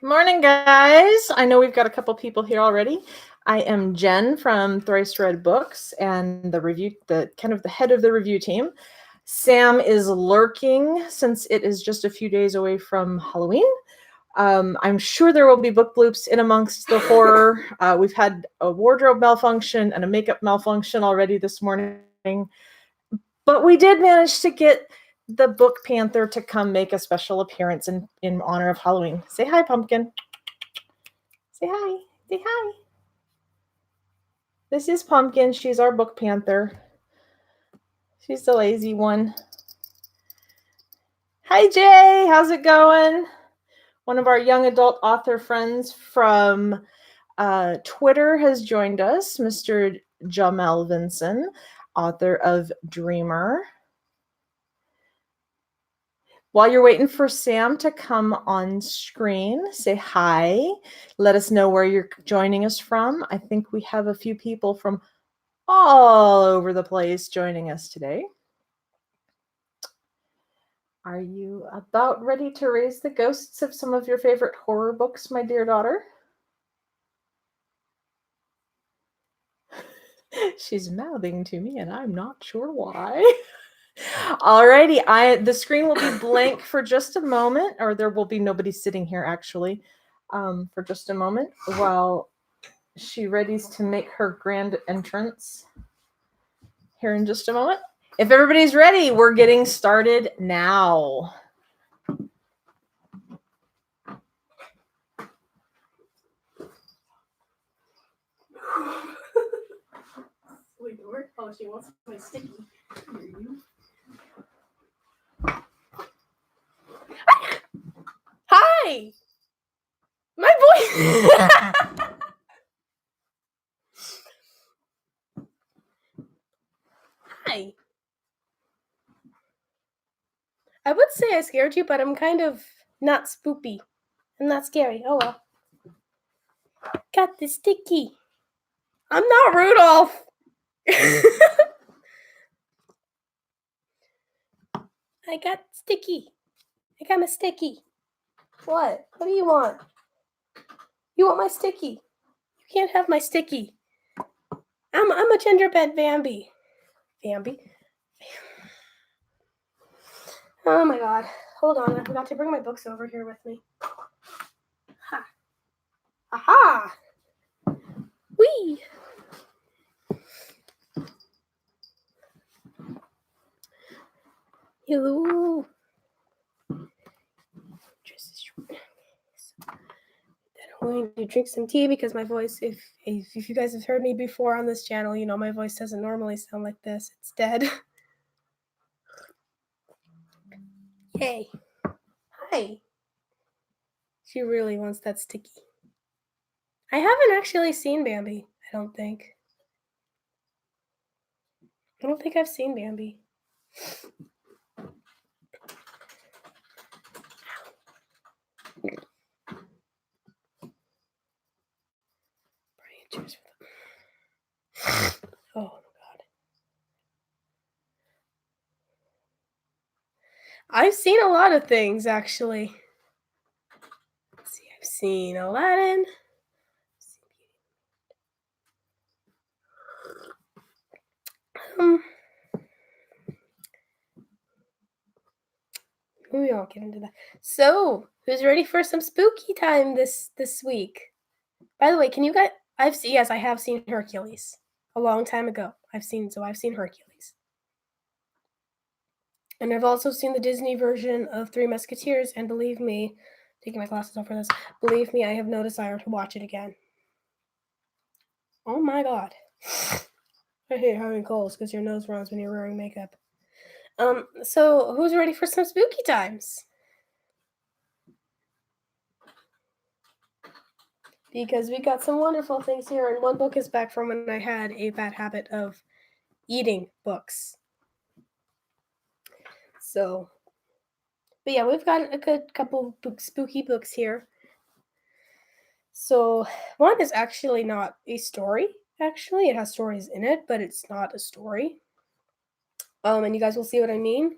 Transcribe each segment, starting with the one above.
Good morning, guys. I know we've got a couple people here already. I am Jen from Thrice Read Books and the head of the review team. Sam is lurking since it is just a few days away from Halloween. I'm sure there will be book bloops in amongst the horror. We've had a wardrobe malfunction and a makeup malfunction already this morning, but we did manage to get the Book Panther to come make a special appearance in honor of Halloween. Say hi, Pumpkin. Say hi. Say hi. This is Pumpkin. She's our Book Panther. She's the lazy one. Hi, Jay. How's it going? One of our young adult author friends from Twitter has joined us, Mr. Jamel Vinson, author of Dreamer. While you're waiting for Sam to come on screen, say hi. Let us know where you're joining us from. I think we have a few people from all over the place joining us today. Are you about ready to raise the ghosts of some of your favorite horror books, my dear daughter? She's mouthing to me and I'm not sure why. Alrighty, the screen will be blank for just a moment, or there will be nobody sitting here actually for just a moment while she readies to make her grand entrance here in just a moment. If everybody's ready, we're getting started now. Wait, where? Oh, she wants my sticky. Hi! My voice! Hi. I would say I scared you, but I'm kind of not spoopy. I'm not scary. Oh well. Got the sticky. I'm not Rudolph! I got sticky. I got my sticky. What? What do you want? You want my sticky? You can't have my sticky. I'm a gingerbread Bambi. Bambi? Oh my god. Hold on, I forgot to bring my books over here with me. Ha. Aha! Whee! Hello. I'm going to drink some tea because my voice, if you guys have heard me before on this channel, you know my voice doesn't normally sound like this. It's dead. Hey. Hi. She really wants that sticky. I haven't actually seen Bambi, I don't think. I don't think I've seen Bambi. Oh my god. I've seen a lot of things, actually. Let's see, I've seen Aladdin. We won't get into that. So, who's ready for some spooky time this week? By the way, can you guys? Yes, I have seen Hercules a long time ago. I've seen Hercules, and I've also seen the Disney version of Three Musketeers. And believe me, taking my glasses off for this. Believe me, I have no desire to watch it again. Oh my god, I hate having colds because your nose runs when you're wearing makeup. So who's ready for some spooky times? Because we got some wonderful things here, and one book is back from when I had a bad habit of eating books. So, but yeah, we've got a good couple spooky books here. So, one is actually not a story. Actually, it has stories in it, but it's not a story. And you guys will see what I mean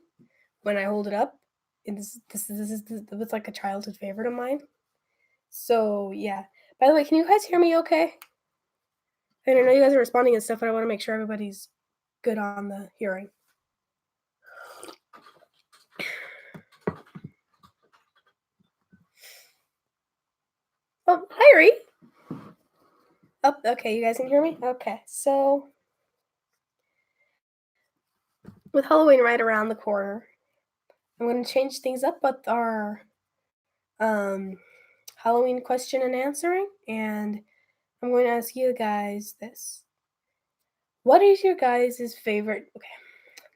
when I hold it up. And this is like a childhood favorite of mine. So yeah. By the way, can you guys hear me okay? And I know you guys are responding and stuff, but I want to make sure everybody's good on the hearing. Oh, hi, Ree. Oh, okay, you guys can hear me? Okay, so with Halloween right around the corner, I'm going to change things up with our Halloween question and answering, and I'm going to ask you guys this. What is your guys' favorite? Okay,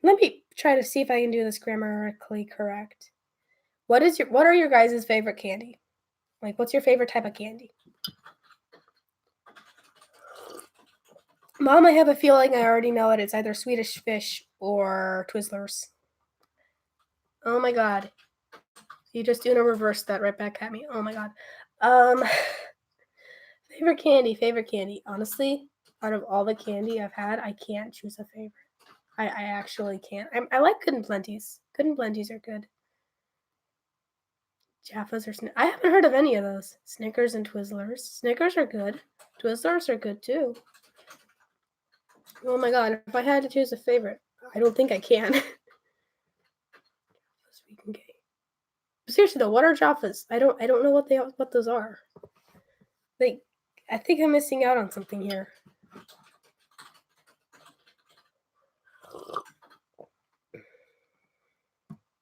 let me try to see if I can do this grammatically correct. What are your guys' favorite candy? Like, what's your favorite type of candy? Mom, I have a feeling I already know it. It's either Swedish Fish or Twizzlers. Oh my god. You just reverse that right back at me. Oh my god. Favorite candy. Honestly, out of all the candy I've had, I can't choose a favorite. I actually can't. I like Good and Plenties. Good and Plenties are good. Jaffas or I haven't heard of any of those. Snickers and Twizzlers. Snickers are good. Twizzlers are good too. Oh my god, if I had to choose a favorite, I don't think I can. Sweet and gay. Seriously though, what are Jaffas? I don't know what those are. Like, I think I'm missing out on something here.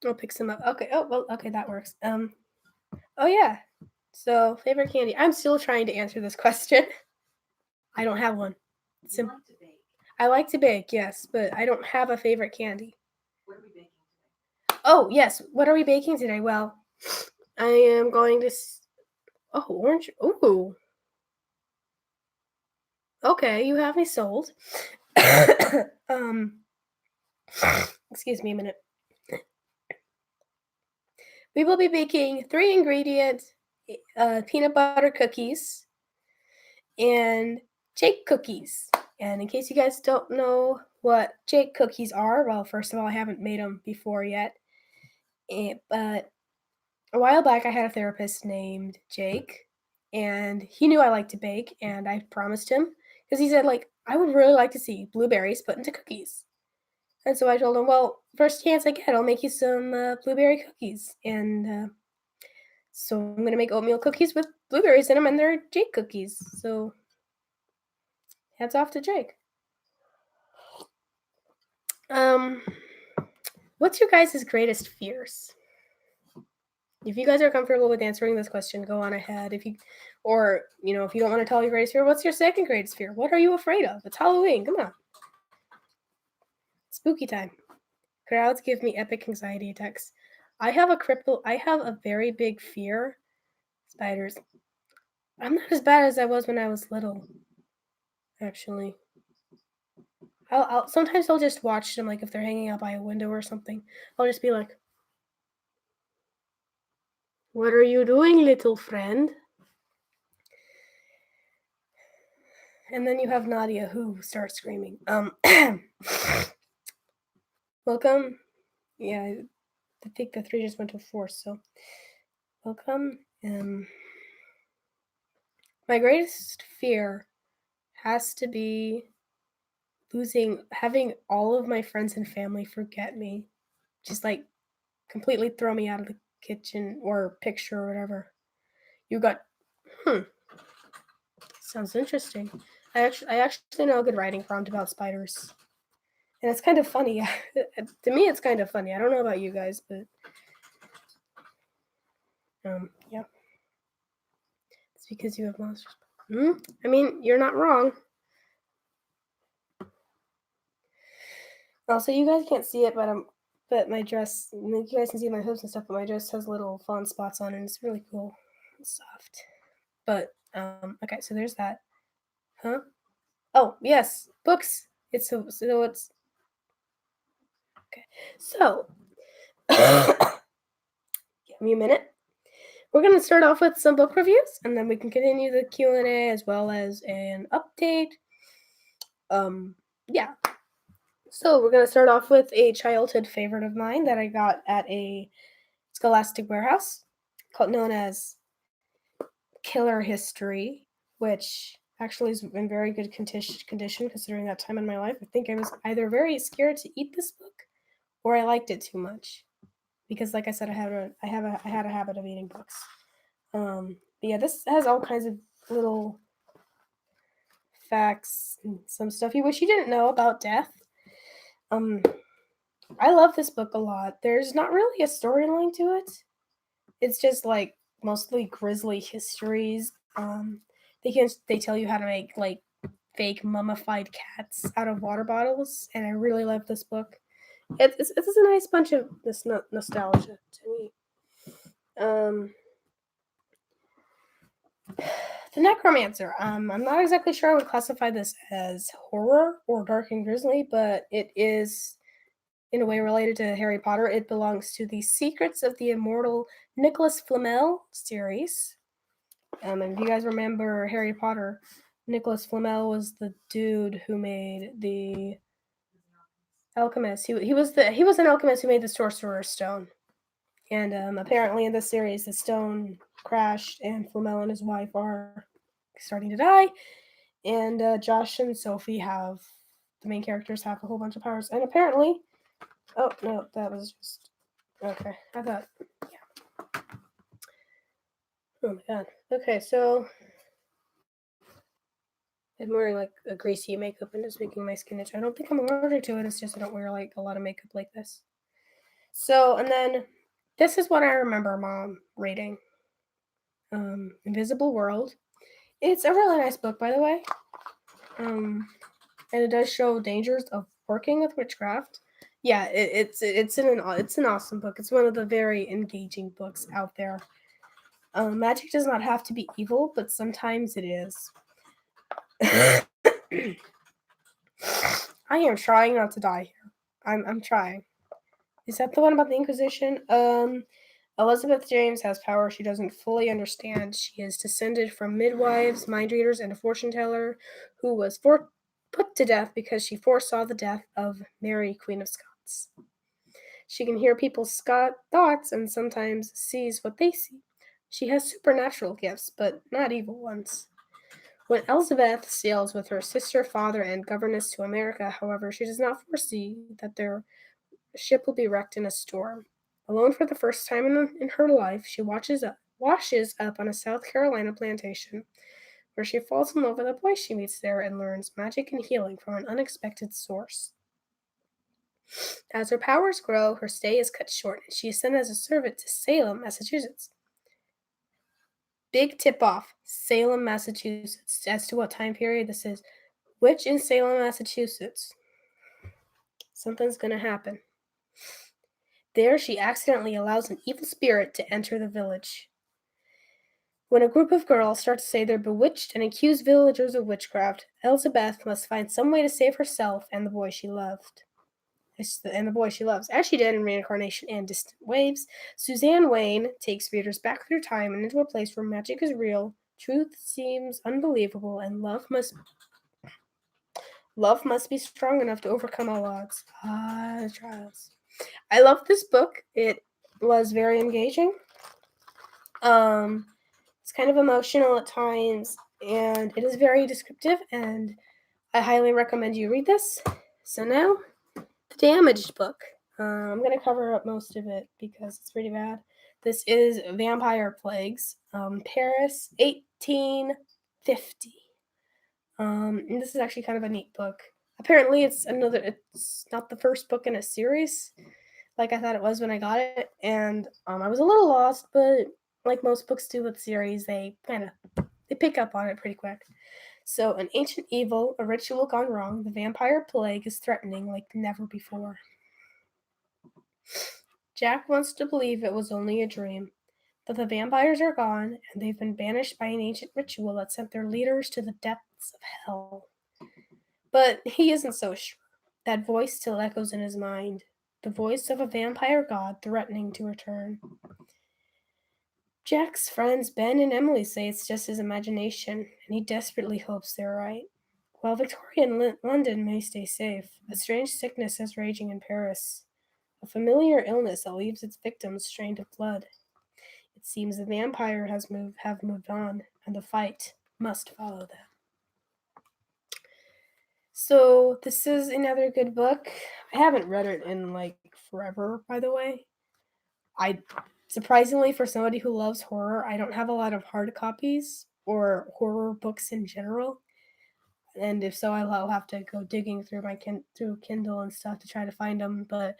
I'll pick some up. Okay. Oh well. Okay, that works. Oh yeah. So favorite candy. I'm still trying to answer this question. I don't have one. I like to bake, yes, but I don't have a favorite candy. What are we baking today? Oh yes. What are we baking today? Well, I am going to. Oh, orange. Ooh. Okay, you have me sold. Excuse me a minute. We will be baking 3-ingredient peanut butter cookies and Jake cookies. And in case you guys don't know what Jake cookies are, well, first of all, I haven't made them before yet. But a while back, I had a therapist named Jake, and he knew I liked to bake, and I promised him, because he said, like, I would really like to see blueberries put into cookies. And so I told him, well, first chance I get, I'll make you some blueberry cookies. And so I'm going to make oatmeal cookies with blueberries in them, and they're Jake cookies. So hats off to Jake. What's your guys' greatest fears? If you guys are comfortable with answering this question, go on ahead. If you don't want to tell your greatest fear, what's your second greatest fear? What are you afraid of? It's Halloween. Come on. Spooky time. Crowds give me epic anxiety attacks. I have a very big fear. Spiders. I'm not as bad as I was when I was little. Actually. Sometimes I'll just watch them, like if they're hanging out by a window or something. I'll just be like, "What are you doing, little friend?" And then you have Nadia, who starts screaming. Welcome. Yeah, I think the 3 just went to 4, so welcome. My greatest fear has to be having all of my friends and family forget me. Just like completely throw me out of the kitchen or picture or whatever. You got, sounds interesting. I actually know a good writing prompt about spiders. And it's kind of funny. To me, it's kind of funny. I don't know about you guys, but yeah. It's because you have monsters. I mean, you're not wrong. Also, you guys can't see it, but my dress, you guys can see my hooves and stuff, but my dress has little fawn spots on it, and it's really cool. It's soft. But, okay, so there's that. Huh? Oh, yes, books. It's. Okay. So, give me a minute. We're going to start off with some book reviews, and then we can continue the Q&A as well as an update. Yeah. So we're going to start off with a childhood favorite of mine that I got at a Scholastic warehouse known as Killer History, which actually is in very good condition considering that time in my life. I think I was either very scared to eat this book or I liked it too much. Because like I said, I had a habit of eating books. But yeah, this has all kinds of little facts and some stuff you wish you didn't know about death. I love this book a lot. There's not really a storyline to it. It's just like mostly grisly histories. They tell you how to make like fake mummified cats out of water bottles, and I really love this book. It's a nice bunch of this nostalgia to me. The Necromancer. I'm not exactly sure I would classify this as horror or dark and grisly, but it is in a way related to Harry Potter. It belongs to the Secrets of the Immortal Nicholas Flamel series. And if you guys remember Harry Potter, Nicholas Flamel was the dude who made the alchemist. He was an alchemist who made the Sorcerer's Stone. And apparently in this series, the stone crashed, and Flamel and his wife are starting to die. And Josh and Sophie have the main characters have a whole bunch of powers. And apparently, oh no, that was just okay. I thought, yeah. Oh my god. Okay, so I'm wearing like a greasy makeup and it's making my skin itch. I don't think I'm allergic to it. It's just I don't wear like a lot of makeup like this. So, and then this is what I remember Mom reading. Invisible World. It's a really nice book, by the way. And it does show dangers of working with witchcraft. Yeah, it's an awesome book. It's one of the very engaging books out there. Magic does not have to be evil, but sometimes it is. I am trying not to die here. I'm trying. Is that the one about the Inquisition? Elizabeth James has power she doesn't fully understand. She is descended from midwives, mind readers, and a fortune teller who was put to death because she foresaw the death of Mary, Queen of Scots. She can hear people's thoughts and sometimes sees what they see. She has supernatural gifts, but not evil ones. When Elizabeth sails with her sister, father, and governess to America, however, she does not foresee that their ship will be wrecked in a storm. Alone for the first time in her life, she washes up on a South Carolina plantation, where she falls in love with a boy she meets there and learns magic and healing from an unexpected source. As her powers grow, her stay is cut short, and she is sent as a servant to Salem, Massachusetts. Big tip-off, Salem, Massachusetts. As to what time period this is, which in Salem, Massachusetts, something's going to happen. There, she accidentally allows an evil spirit to enter the village. When a group of girls start to say they're bewitched and accuse villagers of witchcraft, Elizabeth must find some way to save herself and the boy she loved. As she did in Reincarnation and Distant Waves, Suzanne Weyn takes readers back through time and into a place where magic is real, truth seems unbelievable, and love must be strong enough to overcome all odds. The trials. I love this book. It was very engaging. It's kind of emotional at times, and it is very descriptive, and I highly recommend you read this. So now, the Damaged book. I'm going to cover up most of it because it's pretty bad. This is Vampire Plagues, Paris, 1850. And this is actually kind of a neat book. Apparently, it's not the first book in a series, like I thought it was when I got it, and I was a little lost, but like most books do with series, they pick up on it pretty quick. So, an ancient evil, a ritual gone wrong, the vampire plague is threatening like never before. Jack wants to believe it was only a dream, that the vampires are gone and they've been banished by an ancient ritual that sent their leaders to the depths of hell. But he isn't so sure. That voice still echoes in his mind, the voice of a vampire god threatening to return. Jack's friends Ben and Emily say it's just his imagination, and he desperately hopes they're right. While Victorian London may stay safe, a strange sickness is raging in Paris, a familiar illness that leaves its victims strained of blood. It seems the vampire have moved on, and the fight must follow them. So this is another good book. I haven't read it in like forever, by the way. I surprisingly, for somebody who loves horror, I don't have a lot of hard copies or horror books in general. And if so, I'll have to go digging through through Kindle and stuff to try to find them. But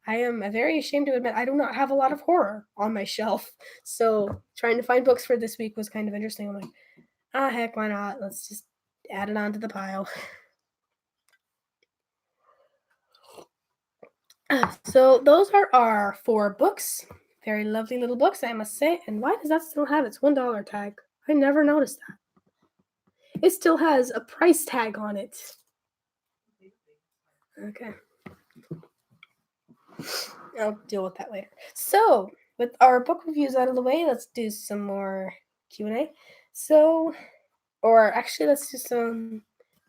I am very ashamed to admit I do not have a lot of horror on my shelf. So trying to find books for this week was kind of interesting. I'm like, heck, why not? Let's just add it onto the pile. So those are our 4 books. Very lovely little books, I must say. And why does that still have its $1 tag? I never noticed that. It still has a price tag on it. Okay. I'll deal with that later. So, with our book reviews out of the way, let's do some more Q&A. So, or actually, let's do some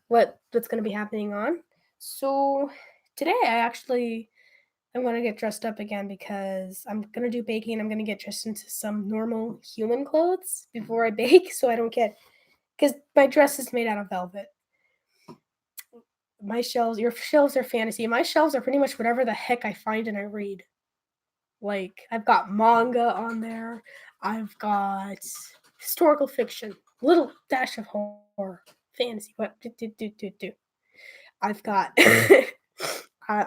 what's going to be happening on. So, today I'm going to get dressed up again because I'm going to do baking. I'm going to get dressed into some normal human clothes before I bake so I don't get, because my dress is made out of velvet. Your shelves are fantasy. My shelves are pretty much whatever the heck I find and I read. Like, I've got manga on there. I've got historical fiction, little dash of horror, fantasy. What do. I've got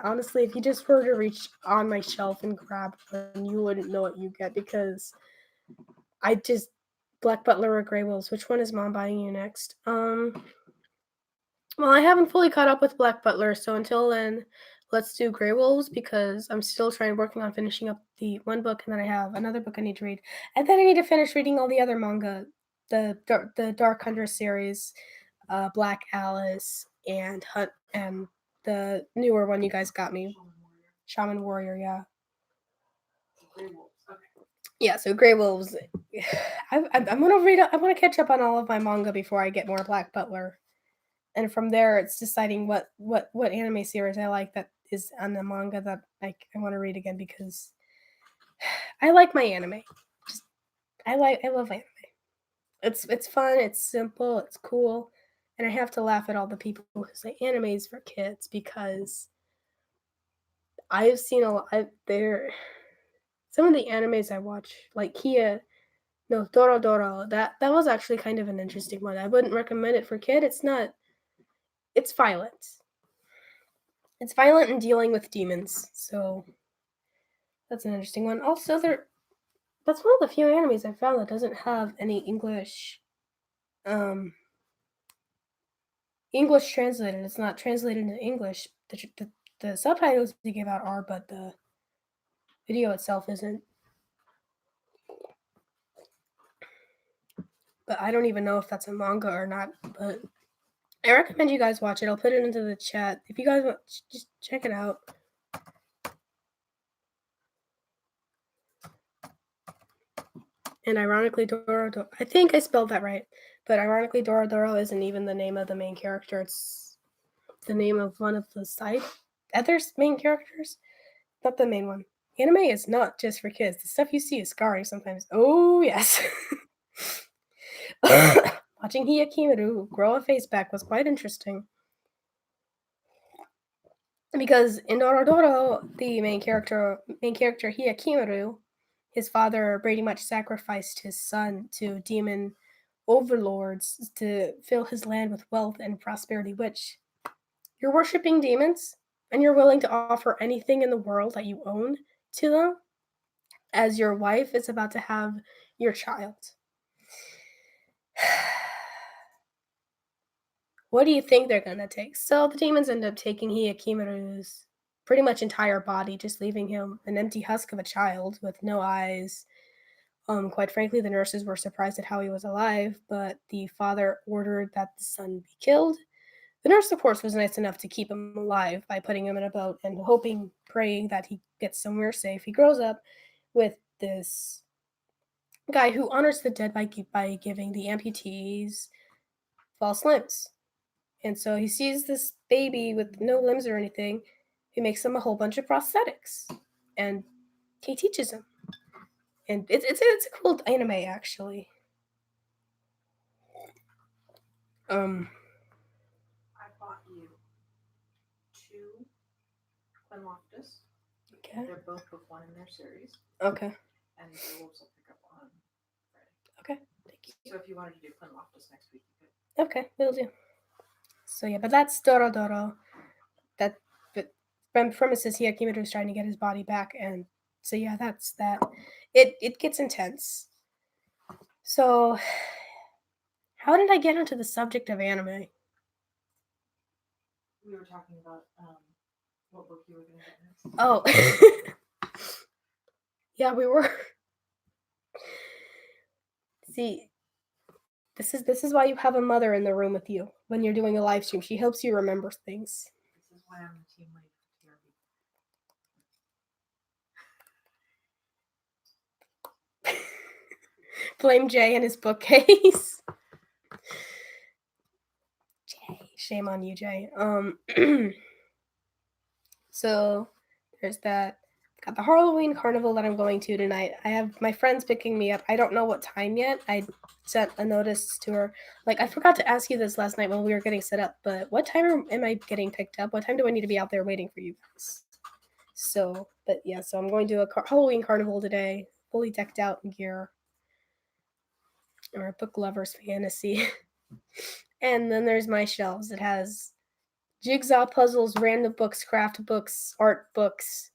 honestly, if you just were to reach on my shelf and grab one, you wouldn't know what you get because I just Black Butler or Grey Wolves. Which one is Mom buying you next? Well, I haven't fully caught up with Black Butler, so until then, let's do Grey Wolves because I'm still working on finishing up the one book, and then I have another book I need to read, and then I need to finish reading all the other manga, the Dark Hunter series, Black Alice, and Hunt, and the newer one you guys got me, Shaman Warrior. Yeah. Grey Wolves. Okay. Yeah, so Grey Wolves. I'm gonna read. I want to catch up on all of my manga before I get more Black Butler. And from there, it's deciding what anime series I like that is on the manga that I want to read again because I like my anime. I love anime. It's fun. It's simple. It's cool, and I have to laugh at all the people who say anime is for kids because I've seen a lot. Some of the animes I watch, like Doro Doro. That was actually kind of an interesting one. I wouldn't recommend it for kid. It's not. It's violent. It's violent and dealing with demons, so that's an interesting one. Also, that's one of the few animes I found that doesn't have any English translated. It's not translated into English. The subtitles they give out are, but the video itself isn't. But I don't even know if that's a manga or not, but I recommend you guys watch it. I'll put it into the chat. If you guys want, just check it out. And ironically, Doro, I think I spelled that right, but ironically, Doro Doro isn't even the name of the main character. It's the name of one of the other main characters, not the main one. Anime is not just for kids. The stuff you see is scarring sometimes. Oh, yes. Watching Hyakimaru grow a face back was quite interesting. Because in Dorodoro, the main character Hyakimaru, his father pretty much sacrificed his son to demon overlords to fill his land with wealth and prosperity, which you're worshipping demons and you're willing to offer anything in the world that you own to them as your wife is about to have your child. What do you think they're going to take? So the demons end up taking Hyakimaru's pretty much entire body, just leaving him an empty husk of a child with no eyes. Quite frankly, the nurses were surprised at how he was alive, but the father ordered that the son be killed. The nurse, of course, was nice enough to keep him alive by putting him in a boat and praying that he gets somewhere safe. He grows up with this guy who honors the dead by giving the amputees false limbs. And so he sees this baby with no limbs or anything. He makes him a whole bunch of prosthetics. And he teaches him. And it's a cool anime actually. I bought you 2 Quinn Loftus. Okay. They're both book 1 in their series, Okay. and Werewolves will pick up on Friday. Okay. Thank you. So if you wanted to do Quinn Loftus next week, you could. Okay, will do. So yeah, but that's Dorodoro. But from premises here, Kimetto is trying to get his body back, and so yeah, that's that. It gets intense. So, how did I get into the subject of anime? We were talking about what book you were going to get next. Oh, yeah, we were. See, this is why you have a mother in the room with you when you're doing a live stream. She helps you remember things. This is why I'm the team lead for TRB. Blame Jay and his bookcase. Jay, shame on you, Jay. So there's that. Got the Halloween carnival that I'm going to tonight. I have my friends picking me up. I don't know what time yet. I sent a notice to her. Like, I forgot to ask you this last night when we were getting set up, but what time am I getting picked up? What time do I need to be out there waiting for you guys? So, but yeah, so I'm going to a Halloween carnival today, fully decked out in gear. Or book lovers fantasy. And then there's my shelves. It has jigsaw puzzles, random books, craft books, art books,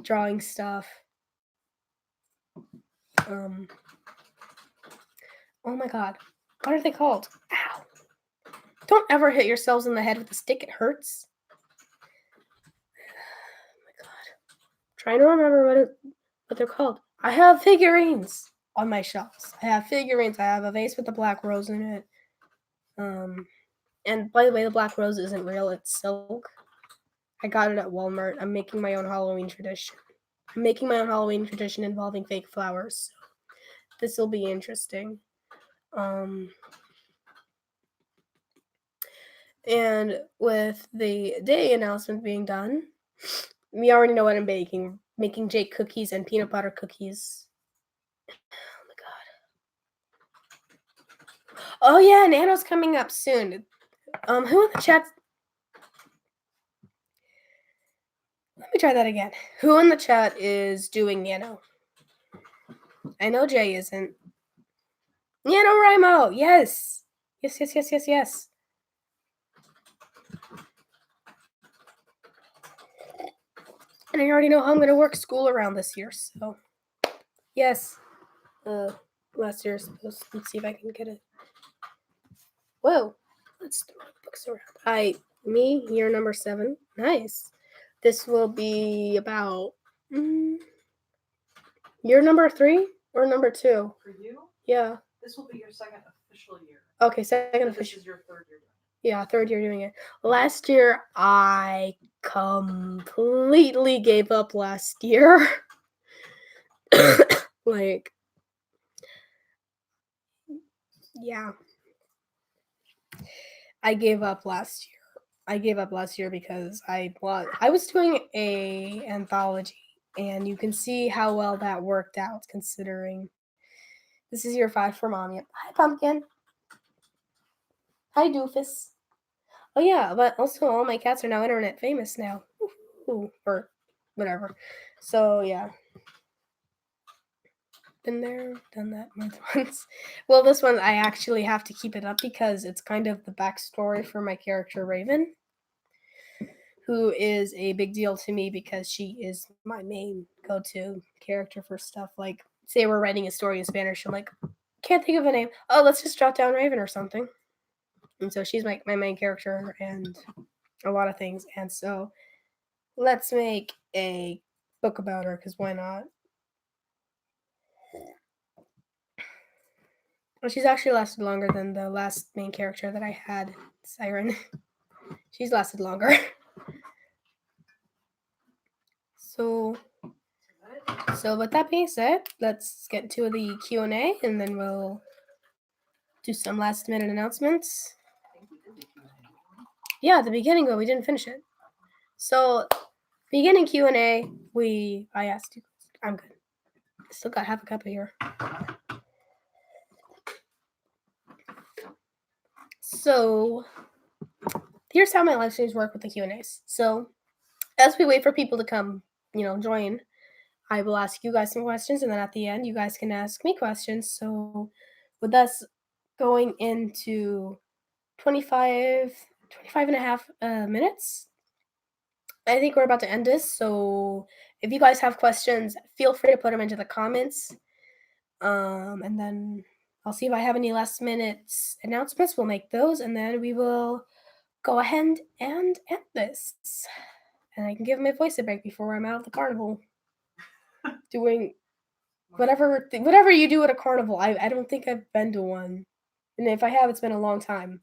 drawing stuff. Oh my god. What are they called? Ow. Don't ever hit yourselves in the head with a stick. It hurts. Oh my god. I'm trying to remember what they're called. I have figurines on my shelves. I have figurines. I have a vase with a black rose in it. And by the way, the black rose isn't real. It's silk. I got it at Walmart. I'm making my own Halloween tradition. I'm making my own Halloween tradition involving fake flowers. So this will be interesting. And with the day announcement being done, we already know what I'm baking. Making Jake cookies and peanut butter cookies. Oh my god. Oh yeah, Nano's coming up soon. Who in the chat? Let me try that again. Who in the chat is doing Nano? I know Jay isn't. NaNoWriMo! Yes! Yes. And I already know how I'm going to work school around this year, so. Yes. Last year, I suppose. Let's see if I can get it. Whoa. Let's throw the books around. Year number 7. Nice. This will be about year number 3 or number 2? For you? Yeah. This will be your second official year. Okay, second So official. This is your 3rd year doing it. Yeah, 3rd year doing it. Last year, I completely gave up last year. Like, yeah. I gave up last year because I was doing a anthology, and you can see how well that worked out considering this is year 5 for Mom. Yep. Hi, Pumpkin. Hi, Doofus. Oh yeah, but also all my cats are now internet famous now. Ooh, or whatever. So yeah. Been there, done that more than once. Well, this one I actually have to keep it up because it's kind of the backstory for my character Raven, who is a big deal to me because she is my main go-to character for stuff. Like, say we're writing a story in Spanish, I'm like, can't think of a name. Oh, let's just jot down Raven or something. And so she's my main character and a lot of things. And so let's make a book about her, because why not? Well, she's actually lasted longer than the last main character that I had, Siren. She's lasted longer. So with that being said, let's get to the Q&A, and then we'll do some last minute announcements. I think we did the Q&A. Yeah, at the beginning, but we didn't finish it. So, beginning Q&A, I asked you. I'm good. Still got half a cup of here. So here's how my live streams work with the Q&As. So as we wait for people to come, join, I will ask you guys some questions, and then at the end, you guys can ask me questions. So with us going into 25 and a half minutes, I think we're about to end this. So if you guys have questions, feel free to put them into the comments. And then I'll see if I have any last minute announcements. We'll make those, and then we will go ahead and end this. And I can give my voice a break before I'm out of the carnival. Doing whatever you do at a carnival. I don't think I've been to one. And if I have, it's been a long time.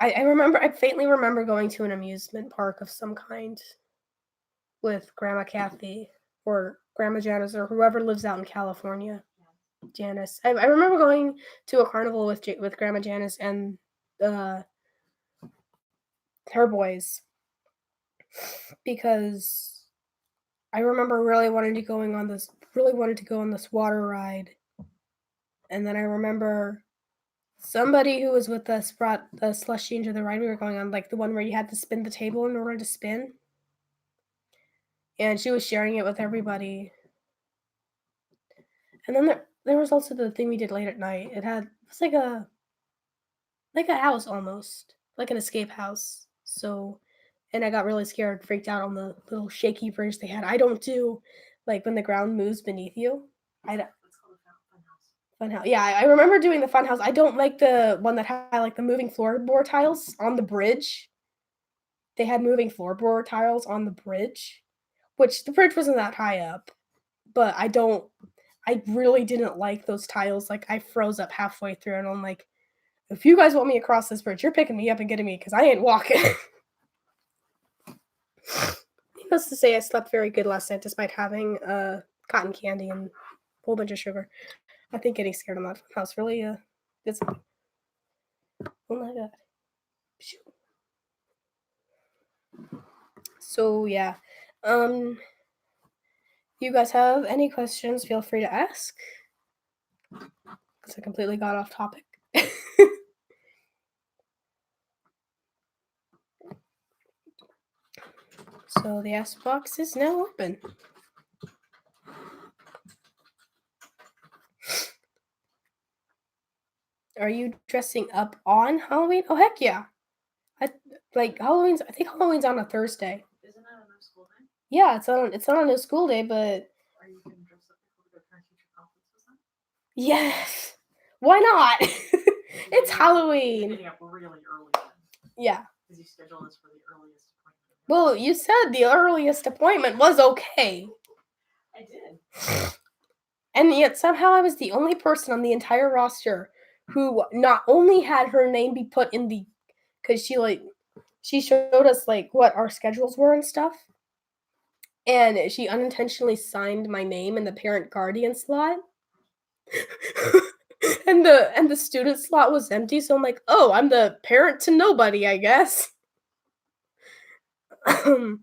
I faintly remember going to an amusement park of some kind with Grandma Kathy or Grandma Janice or whoever lives out in California. Janice. I remember going to a carnival with Grandma Janice and her boys, because I remember really wanted to go on this water ride. And then I remember somebody who was with us brought the slushie into the ride we were going on, like the one where you had to spin the table in order to spin. And she was sharing it with everybody. And then there was also the thing we did late at night. It was like a house almost, like an escape house. So, and I got really scared, freaked out on the little shaky bridge they had. I don't do, like, when the ground moves beneath you. I don't. Funhouse. Yeah, I remember doing the funhouse. I don't like the one that had like the moving floorboard tiles on the bridge. They had moving floorboard tiles on the bridge, which the bridge wasn't that high up, but I really didn't like those tiles. Like, I froze up halfway through, and I'm like, if you guys want me across this bridge, you're picking me up and getting me, because I ain't walking. Needless to say, I slept very good last night despite having cotton candy and a whole bunch of sugar. I think getting scared on that house really did something. Oh my god. So yeah. You guys have any questions, feel free to ask. Because I completely got off topic. So the ask box is now open. Are you dressing up on Halloween? Oh, heck yeah. I think Halloween's on a Thursday. Isn't that on a school day? Yeah, it's not on a school day, but Are you going to dress up before the parent-teacher conference with them? yes. Why not? It's Halloween. Getting up really early then. Yeah. Because you schedule this for the earliest appointment. Well, you said the earliest appointment was okay. I did. And yet somehow I was the only person on the entire roster who not only had her name be put in the, because she showed us like what our schedules were and stuff, and she unintentionally signed my name in the parent guardian slot. and the student slot was empty, so I'm like, oh, I'm the parent to nobody, I guess. And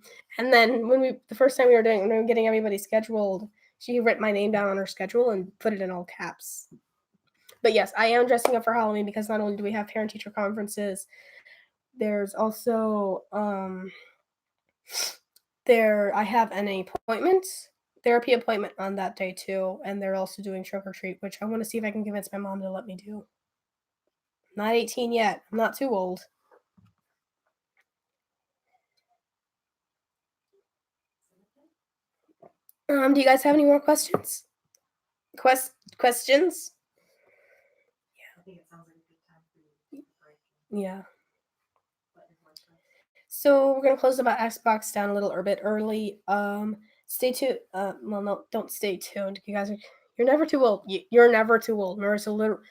then the first time we were getting everybody scheduled, she wrote my name down on her schedule and put it in all caps. But yes, I am dressing up for Halloween because not only do we have parent-teacher conferences, there's also I have an therapy appointment on that day too, and they're also doing trick or treat, which I want to see if I can convince my mom to let me do. I'm not 18 yet. I'm not too old. Do you guys have any more questions? Questions? I think it sounds like a good time for you to break. Yeah. So we're gonna close the Xbox down a little bit early. Stay tuned. Well, no, don't stay tuned. You guys you're never too old. You're never too old. Marissa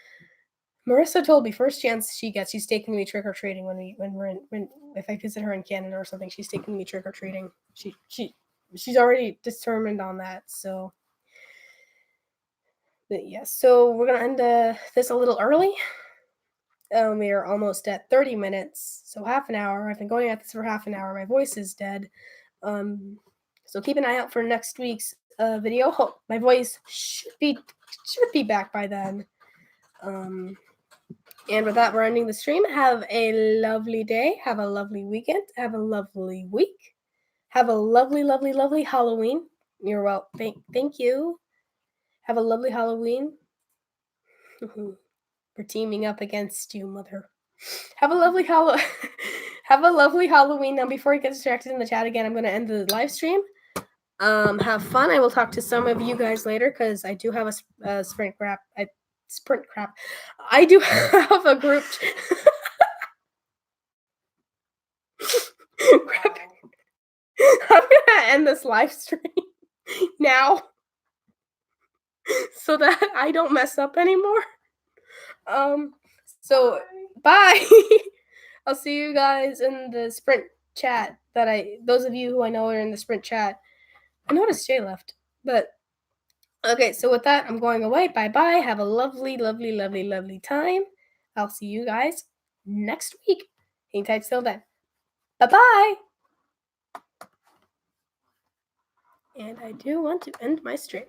told me first chance she gets, she's taking me trick or treating if I visit her in Canada or something. She's taking me trick or treating. She's already determined on that. So, but yes. So we're gonna end this a little early. We are almost at 30 minutes, so half an hour. I've been going at this for half an hour. My voice is dead. So keep an eye out for next week's video. Hope my voice should be back by then. And with that, we're ending the stream. Have a lovely day. Have a lovely weekend. Have a lovely week. Have a lovely, lovely, lovely Halloween. You're well. Thank you. Have a lovely Halloween. We're teaming up against you, mother. Have a lovely Have a lovely Halloween. Now, before I get distracted in the chat again, I'm going to end the live stream. Have fun. I will talk to some of you guys later because I do have a sprint crap. I do have a group. I'm gonna end this live stream now so that I don't mess up anymore. So bye. I'll see you guys in the sprint chat those of you who I know are in the sprint chat. I noticed Jay left, but okay, so with that, I'm going away. Bye-bye. Have a lovely, lovely, lovely, lovely time. I'll see you guys next week. Hang tight till then. Bye-bye. And I do want to end my stream.